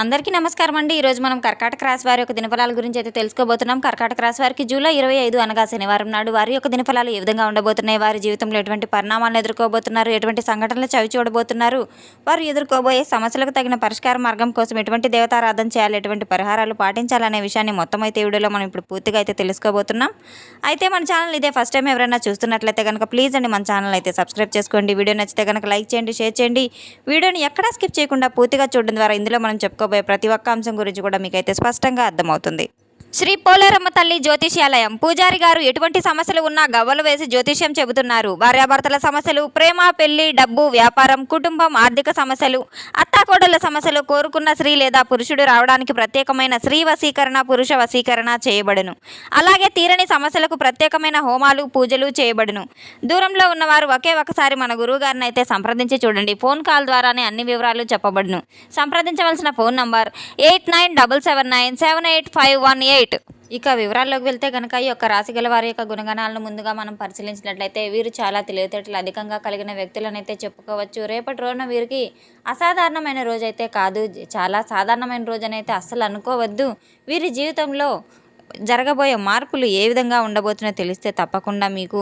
అందరికీ నమస్కారం అండి. ఈరోజు మనం కర్కాటక రాశి వారి యొక్క దినఫలాల గురించి అయితే తెలుసుకోబోతున్నాం. కర్కాటక రాశి వారికి జూలై 25 అనగా శనివారం నాడు వారి యొక్క దినఫలాలు ఏ విధంగా ఉండబోతున్నాయి, వారి జీవితంలో ఎటువంటి పరిణామాలను ఎదుర్కోబోతున్నారు, ఎటువంటి సంఘటనలు చవి చూడబోతున్నారు, వారు ఎదుర్కోబోయే సమస్యలకు తగిన పరిష్కార మార్గం కోసం ఎటువంటి దేవతారాధన చేయాలి, ఎటువంటి పరిహారాలు పాటించాలనే విషయాన్ని మొత్తం అయితే ఈ వీడియోలో మనం ఇప్పుడు పూర్తిగా అయితే తెలుసుకోబోతున్నాం. అయితే మన ఛానల్ ఇదే ఫస్ట్ టైం ఎవరైనా చూస్తున్నట్లయితే కనుక ప్లీజ్ అండి మన ఛానల్ అయితే సబ్స్క్రైబ్ చేసుకోండి. వీడియో నచ్చితే కనుక లైక్ చేయండి, షేర్ చేయండి. వీడియోని ఎక్కడా స్కిప్ చేయకుండా పూర్తిగా చూడడం ద్వారా ఇందులో మనం చెప్పుకోబోయే ప్రతి ఒక్క అంశం గురించి కూడా మీకైతే స్పష్టంగా అర్థమవుతుంది. శ్రీ పోలేరమ్మ తల్లి జ్యోతిష్యాలయం పూజారి గారు ఎటువంటి సమస్యలు ఉన్నా గవ్వలు వేసి జ్యోతిష్యం చెబుతున్నారు. భార్యాభర్తల సమస్యలు, ప్రేమ, పెళ్లి, డబ్బు, వ్యాపారం, కుటుంబం, ఆర్థిక సమస్యలు, అత్తాకోడళ్ల సమస్యలు, కోరుకున్న స్త్రీ లేదా పురుషుడు రావడానికి ప్రత్యేకమైన స్త్రీ వశీకరణ, పురుష వశీకరణ చేయబడును. అలాగే తీరని సమస్యలకు ప్రత్యేకమైన హోమాలు, పూజలు చేయబడును. దూరంలో ఉన్నవారు ఒకే ఒకసారి మన గురువు గారిని అయితే సంప్రదించి చూడండి. ఫోన్ కాల్ ద్వారానే అన్ని వివరాలు చెప్పబడును. సంప్రదించవలసిన ఫోన్ నంబర్ 8977978518. ఇక వివరాల్లోకి వెళ్తే కనుక ఈ యొక్క రాశి గల వారి యొక్క గుణగణాలను ముందుగా మనం పరిశీలించినట్లయితే వీరు చాలా తెలివితేటలు అధికంగా కలిగిన వ్యక్తులనైతే చెప్పుకోవచ్చు. రేపటి రోజున వీరికి అసాధారణమైన రోజు అయితే కాదు, చాలా సాధారణమైన రోజు అయితే అస్సలు అనుకోవద్దు. వీరి జీవితంలో జరగబోయే మార్పులు ఏ విధంగా ఉండబోతున్నాయో తెలిస్తే తప్పకుండా మీకు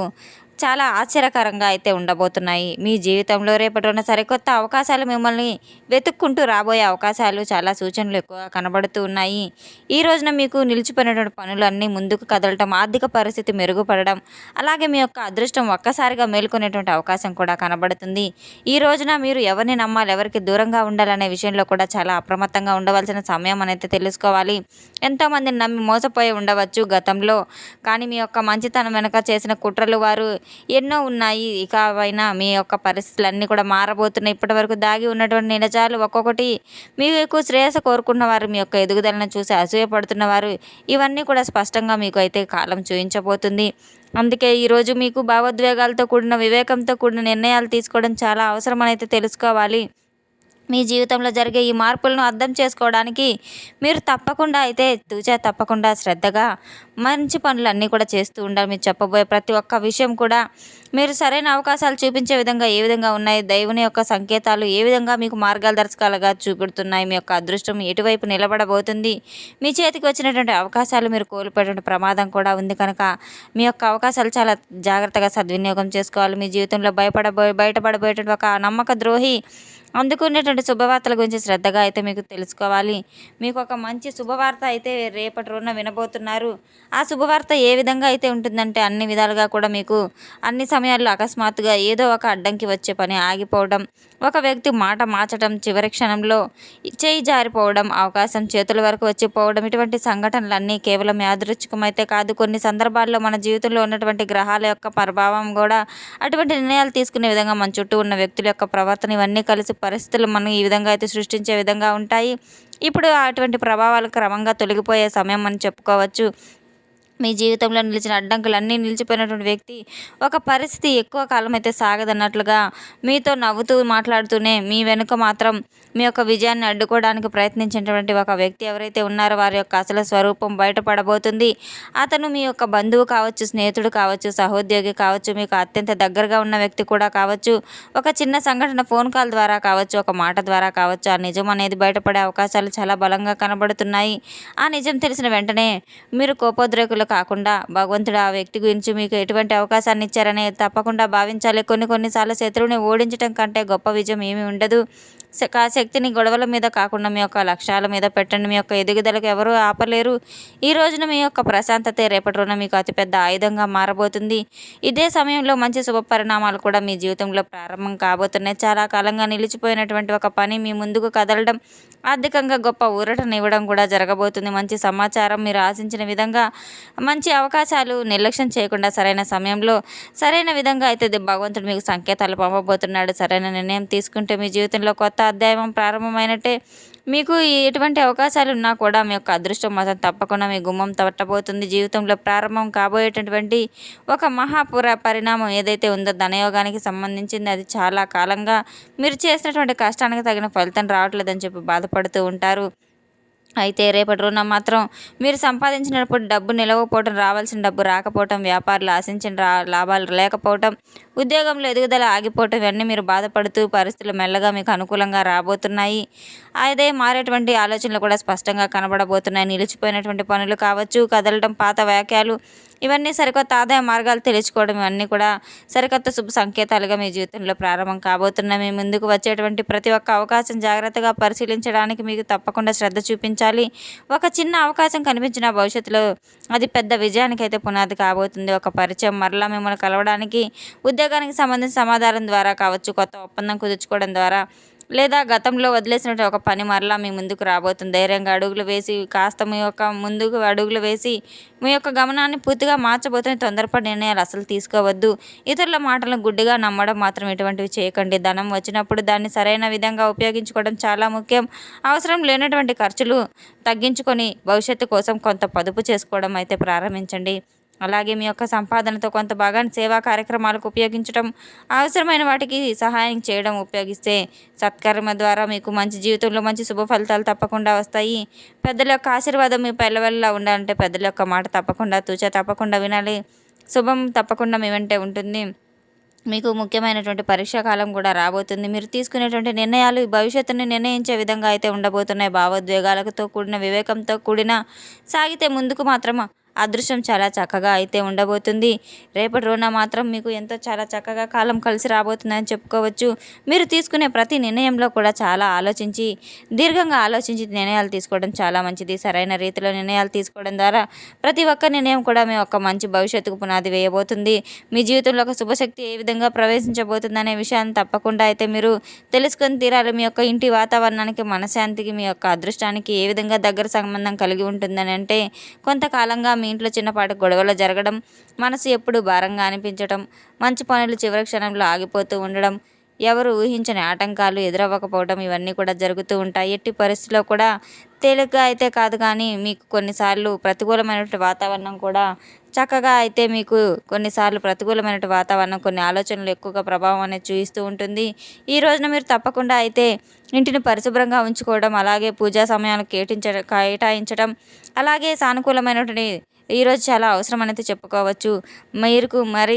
చాలా ఆశ్చర్యకరంగా అయితే ఉండబోతున్నాయి. మీ జీవితంలో రేపటి రోజున సరికొత్త అవకాశాలు మిమ్మల్ని వెతుక్కుంటూ రాబోయే అవకాశాలు, చాలా సూచనలు ఎక్కువగా కనబడుతూ ఉన్నాయి. ఈ రోజున మీకు నిలిచిపోయినటువంటి పనులన్నీ ముందుకు కదలటం, ఆర్థిక పరిస్థితి మెరుగుపడడం, అలాగే మీ యొక్క అదృష్టం ఒక్కసారిగా మేలుకునేటువంటి అవకాశం కూడా కనబడుతుంది. ఈ రోజున మీరు ఎవరిని నమ్మాలి, ఎవరికి దూరంగా ఉండాలనే విషయంలో కూడా చాలా అప్రమత్తంగా ఉండవలసిన సమయం అనేది తెలుసుకోవాలి. ఎంతోమందిని నమ్మి మోసపోయి ఉండవచ్చు గతంలో, కానీ మీ యొక్క మంచితనం వెనక చేసిన కుట్రలు వారు ఎన్నో ఉన్నాయి. ఇక అయినా మీ యొక్క పరిస్థితులన్నీ కూడా మారబోతున్నాయి. ఇప్పటి వరకు దాగి ఉన్నటువంటి నిజాలు ఒక్కొక్కటి మీకు శ్రేయస్సు కోరుకున్న వారు, మీ యొక్క ఎదుగుదలను చూసి అసూయపడుతున్నవారు, ఇవన్నీ కూడా స్పష్టంగా మీకు అయితే కాలం చూపించబోతుంది. అందుకే ఈరోజు మీకు భావోద్వేగాలతో కూడిన, వివేకంతో కూడిన నిర్ణయాలు తీసుకోవడం చాలా అవసరమని అయితే తెలుసుకోవాలి. మీ జీవితంలో జరిగే ఈ మార్పులను అర్థం చేసుకోవడానికి మీరు తప్పకుండా అయితే తప్పకుండా శ్రద్ధగా మంచి పనులన్నీ కూడా చేస్తూ ఉండాలి. మీరు చెప్పబోయే ప్రతి ఒక్క విషయం కూడా మీరు సరైన అవకాశాలు చూపించే విధంగా ఏ విధంగా ఉన్నాయి, దైవుని యొక్క సంకేతాలు ఏ విధంగా మీకు మార్గదర్శకాలుగా చూపెడుతున్నాయి, మీ యొక్క అదృష్టం ఎటువైపు నిలబడబోతుంది, మీ చేతికి వచ్చినటువంటి అవకాశాలు మీరు కోల్పోయేటువంటి ప్రమాదం కూడా ఉంది కనుక మీ యొక్క అవకాశాలు చాలా జాగ్రత్తగా సద్వినియోగం చేసుకోవాలి. మీ జీవితంలో బయటపడబోయేటువంటి ఒక నమ్మక ద్రోహి అందుకునేటువంటి శుభవార్తల గురించి శ్రద్ధగా అయితే మీకు తెలుసుకోవాలి. మీకు ఒక మంచి శుభవార్త అయితే రేపటి రోజున వినబోతున్నారు. ఆ శుభవార్త ఏ విధంగా అయితే ఉంటుందంటే అన్ని విధాలుగా కూడా మీకు అన్ని సమయాల్లో అకస్మాత్తుగా ఏదో ఒక అడ్డంకి వచ్చే పని ఆగిపోవడం, ఒక వ్యక్తి మాట మార్చడం, చివరి క్షణంలో చేయి జారిపోవడం, అవకాశం చేతుల వరకు వచ్చిపోవడం, ఇటువంటి సంఘటనలన్నీ కేవలం యాదృచ్ఛికమైతే కాదు, కొన్ని సందర్భాల్లో మన జీవితంలో ఉన్నటువంటి గ్రహాల యొక్క ప్రభావం కూడా అటువంటి నిర్ణయాలు తీసుకునే విధంగా మన చుట్టూ ఉన్న వ్యక్తుల యొక్క ప్రవర్తన ఇవన్నీ కలిసి పరిస్థితులు మనం ఈ విధంగా అయితే సృష్టించే విధంగా ఉంటాయి. ఇప్పుడు అటువంటి ప్రభావాలు క్రమంగా తొలగిపోయే సమయం అని చెప్పుకోవచ్చు. మీ జీవితంలో నిలిచిన అడ్డంకులన్నీ నిలిచిపోయినటువంటి వ్యక్తి ఒక పరిస్థితి ఎక్కువ కాలం అయితే సాగదన్నట్లుగా మీతో నవ్వుతూ మాట్లాడుతూనే మీ వెనుక మాత్రం మీ యొక్క విజయాన్ని అడ్డుకోవడానికి ప్రయత్నించినటువంటి ఒక వ్యక్తి ఎవరైతే ఉన్నారో వారి యొక్క అసలు స్వరూపం బయటపడబోతుంది. అతను మీ యొక్క బంధువు కావచ్చు, స్నేహితుడు కావచ్చు, సహోద్యోగి కావచ్చు, మీకు అత్యంత దగ్గరగా ఉన్న వ్యక్తి కూడా కావచ్చు. ఒక చిన్న సంఘటన ఫోన్ కాల్ ద్వారా కావచ్చు, ఒక మాట ద్వారా కావచ్చు, ఆ నిజం అనేది బయటపడే అవకాశాలు చాలా బలంగా కనబడుతున్నాయి. ఆ నిజం తెలిసిన వెంటనే మీరు కోపోద్రేకులు కాకుండా భగవంతుడు ఆ వ్యక్తి గురించి మీకు ఎటువంటి అవకాశాన్ని ఇచ్చారనే తప్పకుండా భావించాలి. కొన్నిసార్లు శత్రువుని ఓడించడం కంటే గొప్ప విజయం ఏమీ ఉండదు. శక్తిని గొడవల మీద కాకుండా మీ యొక్క లక్ష్యాల మీద పెట్టండి. మీ యొక్క ఎదుగుదలకు ఎవరూ ఆపలేరు. ఈ రోజున మీ యొక్క ప్రశాంతతే రేపటి రోజున మీకు అతిపెద్ద ఆయుధంగా మారబోతుంది. ఇదే సమయంలో మంచి శుభ పరిణామాలు కూడా మీ జీవితంలో ప్రారంభం కాబోతున్నాయి. చాలా కాలంగా నిలిచిపోయినటువంటి ఒక పని మీ ముందుకు కదలడం, ఆర్థికంగా గొప్ప ఊరటనివ్వడం కూడా జరగబోతుంది. మంచి సమాచారం, మీరు ఆశించిన విధంగా మంచి అవకాశాలు నిర్లక్ష్యం చేయకుండా సరైన సమయంలో సరైన విధంగా అయితే భగవంతుడు మీకు సంకేతాలు పంపబోతున్నాడు. సరైన నిర్ణయం తీసుకుంటే మీ జీవితంలో కొత్త అధ్యాయం ప్రారంభమైనట్టే. మీకు ఎటువంటి అవకాశాలు ఉన్నా కూడా మీ యొక్క అదృష్టం మాత్రం తప్పకుండా మీ గుమ్మం తట్టబోతుంది. జీవితంలో ప్రారంభం కాబోయేటటువంటి ఒక పరిణామం ఏదైతే ఉందో ధనయోగానికి సంబంధించింది. అది చాలా కాలంగా మీరు చేసినటువంటి కష్టానికి తగిన ఫలితం రావట్లేదని చెప్పి బాధపడుతూ ఉంటారు. అయితే రేపటి రోజున మాత్రం మీరు సంపాదించినప్పుడు డబ్బు నిలవకపోవటం, రావాల్సిన డబ్బు రాకపోవటం, వ్యాపారులు ఆశించిన లాభాలు లేకపోవటం, ఉద్యోగంలో ఎదుగుదల ఆగిపోవటం, ఇవన్నీ మీరు బాధపడుతూ పరిస్థితులు మెల్లగా మీకు అనుకూలంగా రాబోతున్నాయి. అదే మారేటువంటి ఆలోచనలు కూడా స్పష్టంగా కనబడబోతున్నాయి. నిలిచిపోయినటువంటి పనులు కావచ్చు, కదలడం, పాత వాక్యాలు, ఇవన్నీ సరికొత్త ఆదాయ మార్గాలు తెలుసుకోవడం, ఇవన్నీ కూడా సరికొత్త శుభ సంకేతాలుగా మీ జీవితంలో ప్రారంభం కాబోతున్నాయి. మీ ముందుకు వచ్చేటువంటి ప్రతి ఒక్క అవకాశం జాగ్రత్తగా పరిశీలించడానికి మీకు తప్పకుండా శ్రద్ధ చూపించాలి. ఒక చిన్న అవకాశం కనిపించిన భవిష్యత్తులో అది పెద్ద విజయానికైతే పునాది కాబోతుంది. ఒక పరిచయం మరలా మిమ్మల్ని కలవడానికి, ఉద్యోగానికి సంబంధించిన సమాధానం ద్వారా కావచ్చు, కొత్త ఒప్పందం కుదుర్చుకోవడం ద్వారా, లేదా గతంలో వదిలేసినట్టు ఒక పని మరలా మీ ముందుకు రాబోతుంది. ధైర్యంగా అడుగులు వేసి కాస్త మీ యొక్క ముందుకు అడుగులు వేసి మీ యొక్క గమనాన్ని పూర్తిగా మార్చబోతున్న తొందరపడి నిర్ణయాలు అసలు తీసుకోవద్దు. ఇతరుల మాటలను గుడ్డిగా నమ్మడం మాత్రం ఇటువంటివి చేయకండి. ధనం వచ్చినప్పుడు దాన్ని సరైన విధంగా ఉపయోగించుకోవడం చాలా ముఖ్యం. అవసరం లేనటువంటి ఖర్చులు తగ్గించుకొని భవిష్యత్తు కోసం కొంత పొదుపు చేసుకోవడం అయితే ప్రారంభించండి. అలాగే మీ యొక్క సంపాదనతో కొంత భాగాన్ని సేవా కార్యక్రమాలకు ఉపయోగించడం, అవసరమైన వాటికి సహాయం చేయడం ఉపయోగిస్తే సత్కర్మ ద్వారా మీకు మంచి జీవితంలో మంచి శుభ ఫలితాలు తప్పకుండా వస్తాయి. పెద్దల యొక్క ఆశీర్వాదం మీ పల్లెవెల్లా ఉండాలంటే పెద్దల యొక్క మాట తప్పకుండా తూచా తప్పకుండా వినాలి. శుభం తప్పకుండా మీ వెంటే ఉంటుంది. మీకు ముఖ్యమైనటువంటి పరీక్షా కాలం కూడా రాబోతుంది. మీరు తీసుకునేటువంటి నిర్ణయాలు భవిష్యత్తుని నిర్ణయించే విధంగా అయితే ఉండబోతున్నాయి. భావోద్వేగాలతో కూడిన, వివేకంతో కూడిన సాగితే ముందుకు మాత్రం అదృష్టం చాలా చక్కగా అయితే ఉండబోతుంది. రేపటి రోజున మాత్రం మీకు ఎంతో చాలా చక్కగా కాలం కలిసి రాబోతుందని చెప్పుకోవచ్చు. మీరు తీసుకునే ప్రతి నిర్ణయంలో కూడా చాలా ఆలోచించి, దీర్ఘంగా ఆలోచించి నిర్ణయాలు తీసుకోవడం చాలా మంచిది. సరైన రీతిలో నిర్ణయాలు తీసుకోవడం ద్వారా ప్రతి ఒక్క నిర్ణయం కూడా మీ యొక్క మంచి భవిష్యత్తుకు పునాది వేయబోతుంది. మీ జీవితంలో ఒక శుభశక్తి ఏ విధంగా ప్రవేశించబోతుంది అనే విషయాన్ని తప్పకుండా అయితే మీరు తెలుసుకొని తీరాలి. మీ యొక్క ఇంటి వాతావరణానికి, మనశ్శాంతికి, మీ యొక్క అదృష్టానికి ఏ విధంగా దగ్గర సంబంధం కలిగి ఉంటుందని అంటే, కొంతకాలంగా మీ ఇంట్లో చిన్నపాటి గొడవలు జరగడం, మనసు ఎప్పుడు భారంగా అనిపించడం, మంచి పనులు చివరి క్షణంలో ఆగిపోతూ ఉండడం, ఎవరు ఊహించని ఆటంకాలు ఎదురవ్వకపోవడం, ఇవన్నీ కూడా జరుగుతూ ఉంటాయి. ఎట్టి పరిస్థితిలో కూడా తేలిగ్గా అయితే కాదు, కానీ మీకు కొన్నిసార్లు ప్రతికూలమైనటువంటి వాతావరణం కూడా చక్కగా అయితే మీకు కొన్నిసార్లు ప్రతికూలమైనటువంటి వాతావరణం కొన్ని ఆలోచనలు ఎక్కువగా ప్రభావం అనేది చూపిస్తూ ఉంటుంది. ఈ రోజున మీరు తప్పకుండా అయితే ఇంటిని పరిశుభ్రంగా ఉంచుకోవడం, అలాగే పూజా సమయాలు కేటాయించడం, అలాగే సానుకూలమైనటువంటి ఈరోజు చాలా అవసరం అనేది చెప్పుకోవచ్చు. మీకు మరి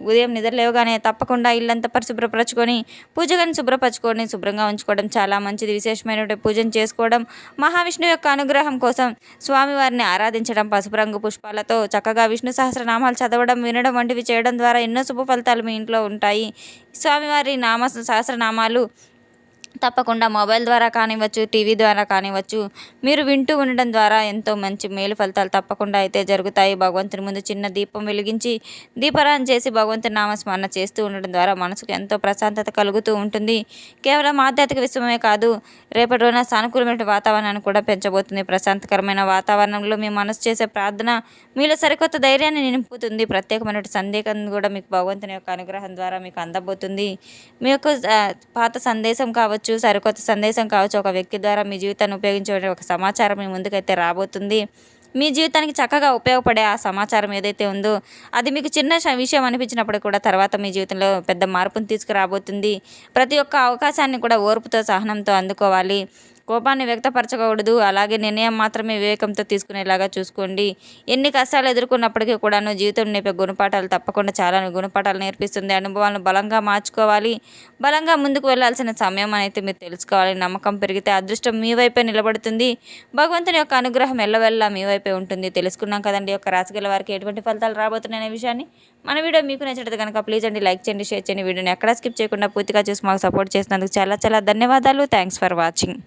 ఉదయం నిద్ర లేవగానే తప్పకుండా ఇల్లంతా పరిశుభ్రపరచుకొని, పూజ గదిని శుభ్రపరచుకొని శుభ్రంగా ఉంచుకోవడం చాలా మంచిది. విశేషమైనటువంటి పూజను చేసుకోవడం, మహావిష్ణువు యొక్క అనుగ్రహం కోసం స్వామివారిని ఆరాధించడం, పసుపు రంగు పుష్పాలతో చక్కగా విష్ణు సహస్రనామాలు చదవడం, వినడం వంటివి చేయడం ద్వారా ఎన్నో శుభ ఫలితాలు మీ ఇంట్లో ఉంటాయి. స్వామివారి సహస్రనామాలు తప్పకుండా మొబైల్ ద్వారా కానివ్వచ్చు, టీవీ ద్వారా కానివ్వచ్చు, మీరు వింటూ ఉండడం ద్వారా ఎంతో మంచి మేలు ఫలితాలు తప్పకుండా అయితే జరుగుతాయి. భగవంతుని ముందు చిన్న దీపం వెలిగించి దీపారాధన చేసి భగవంతుని నామస్మరణ చేస్తూ ఉండడం ద్వారా మనసుకు ఎంతో ప్రశాంతత కలుగుతూ ఉంటుంది. కేవలం ఆధ్యాత్మిక విషయమే కాదు, రేపటి రోజున సానుకూలమైన వాతావరణాన్ని కూడా పెంచబోతుంది. ప్రశాంతకరమైన వాతావరణంలో మీ మనసు చేసే ప్రార్థన మీలో సరికొత్త ధైర్యాన్ని నింపుతుంది. ప్రత్యేకమైన సందేహం కూడా మీకు భగవంతుని యొక్క అనుగ్రహం ద్వారా మీకు అందబోతుంది. మీ యొక్క పాత సందేశం కావచ్చు, సరికొత్త సందేశం కావచ్చు, ఒక వ్యక్తి ద్వారా మీ జీవితాన్ని ఉపయోగించే ఒక సమాచారం మీ ముందుకైతే రాబోతుంది. మీ జీవితానికి చక్కగా ఉపయోగపడే ఆ సమాచారం ఏదైతే ఉందో అది మీకు చిన్న విషయం అనిపించినప్పుడు కూడా తర్వాత మీ జీవితంలో పెద్ద మార్పును తీసుకురాబోతుంది. ప్రతి ఒక్క అవకాశాన్ని కూడా ఓర్పుతో, సహనంతో అందుకోవాలి. కోపాన్ని వ్యక్తపరచకూడదు. అలాగే నిర్ణయం మాత్రమే వివేకంతో తీసుకునేలాగా చూసుకోండి. ఎన్ని కష్టాలు ఎదుర్కొన్నప్పటికీ కూడాను జీవితం నేర్పే గుణపాఠాలు తప్పకుండా చాలా గుణపాఠాలు నేర్పిస్తుంది. అనుభవాలను బలంగా మార్చుకోవాలి. బలంగా ముందుకు వెళ్ళాల్సిన సమయం అయితే మీరు తెలుసుకోవాలి. నమ్మకం పెరిగితే అదృష్టం మీ వైపే నిలబడుతుంది. భగవంతుని యొక్క అనుగ్రహం ఎల్లవెల్లా మీ వైపే ఉంటుంది. తెలుసుకున్నాం కదండి యొక్క రాశిగల వారికి ఎటువంటి ఫలితాలు రాబోతున్నాయనే విషయాన్ని. మన వీడియో మీకు నచ్చినట్టు కనుక ప్లీజ్ అండి లైక్ చేయండి, షేర్ చేయండి. వీడియోని ఎక్కడా స్కిప్ చేయకుండా పూర్తిగా చూసి మాకు సపోర్ట్ చేసినందుకు చాలా చాలా ధన్యవాదాలు. Thanks for watching.